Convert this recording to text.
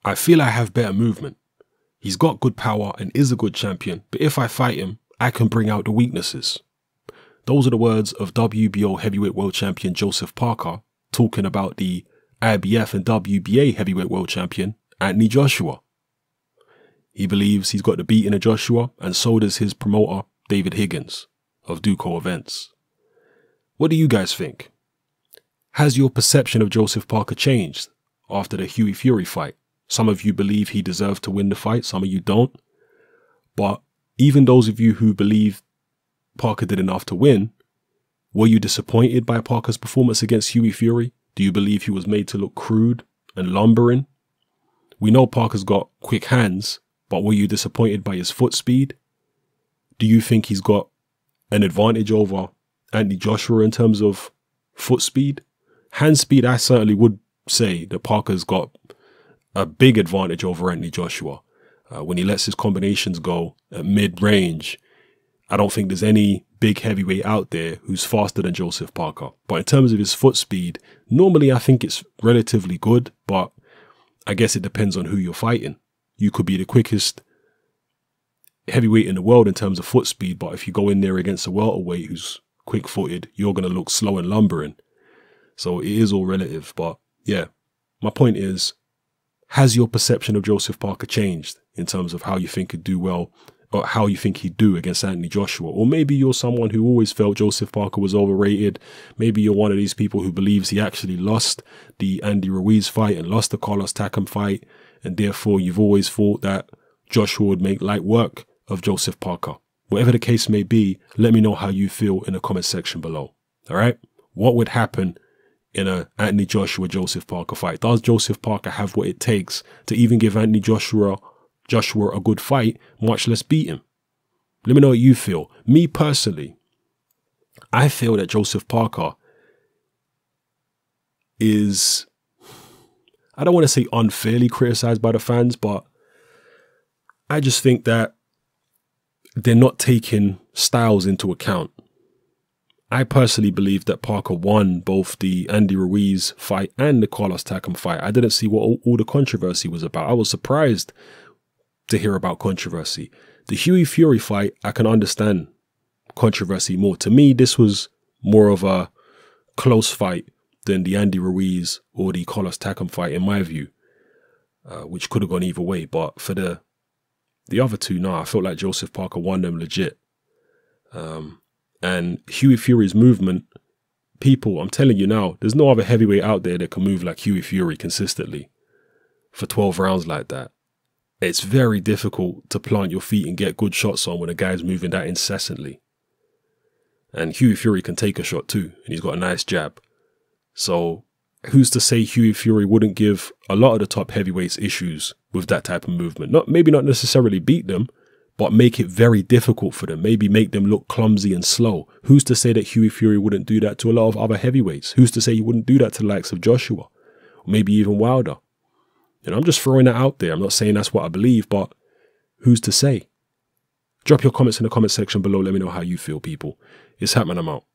I feel I have better movement. He's got good power and is a good champion, but if I fight him, I can bring out the weaknesses. Those are the words of WBO heavyweight world champion Joseph Parker talking about the IBF and WBA heavyweight world champion Anthony Joshua. He believes he's got the beating of Joshua, and so does his promoter David Higgins of Duco Events. What do you guys think? Has your perception of Joseph Parker changed after the Hughie Fury fight? Some of you believe he deserved to win the fight, some of you don't. But even those of you who believe Parker did enough to win, were you disappointed by Parker's performance against Hughie Fury? Do you believe he was made to look crude and lumbering? We know Parker's got quick hands, but were you disappointed by his foot speed? Do you think he's got an advantage over Anthony Joshua in terms of foot speed? Hand speed, I certainly would say that Parker's got a big advantage over Anthony Joshua. When he lets his combinations go at mid-range, I don't think there's any big heavyweight out there who's faster than Joseph Parker. But in terms of his foot speed, normally I think it's relatively good, but I guess it depends on who you're fighting. You could be the quickest heavyweight in the world in terms of foot speed, but if you go in there against a welterweight who's quick-footed, you're going to look slow and lumbering. So it is all relative, but yeah, my point is, has your perception of Joseph Parker changed in terms of how you think he'd do well, or how you think he'd do against Anthony Joshua? Or maybe you're someone who always felt Joseph Parker was overrated. Maybe you're one of these people who believes he actually lost the Andy Ruiz fight and lost the Carlos Takam fight, and therefore you've always thought that Joshua would make light work of Joseph Parker. Whatever the case may be, let me know how you feel in the comment section below. All right? What would happen in a Anthony Joshua Joseph Parker fight? Does Joseph Parker have what it takes to even give Anthony Joshua a good fight, much less beat him? Let me know what you feel. Me personally, I feel that Joseph Parker is, I don't want to say unfairly criticized by the fans, but I just think that they're not taking styles into account. I personally believe that Parker won both the Andy Ruiz fight and the Carlos Takam fight. I didn't see what all the controversy was about. I was surprised to hear about controversy. The Hughie Fury fight, I can understand controversy more. To me, this was more of a close fight than the Andy Ruiz or the Carlos Takam fight, in my view, which could have gone either way. But for the other two, no, I felt like Joseph Parker won them legit. And Hughie Fury's movement, people, I'm telling you now, there's no other heavyweight out there that can move like Hughie Fury consistently for 12 rounds like that. It's very difficult to plant your feet and get good shots on when a guy's moving that incessantly. And Hughie Fury can take a shot too, and he's got a nice jab. So who's to say Hughie Fury wouldn't give a lot of the top heavyweights issues with that type of movement? Maybe not necessarily beat them, but make it very difficult for them. Maybe make them look clumsy and slow. Who's to say that Hughie Fury wouldn't do that to a lot of other heavyweights? Who's to say he wouldn't do that to the likes of Joshua? Or maybe even Wilder? And I'm just throwing that out there. I'm not saying that's what I believe, but who's to say? Drop your comments in the comment section below. Let me know how you feel, people. It's Hatman, I'm out.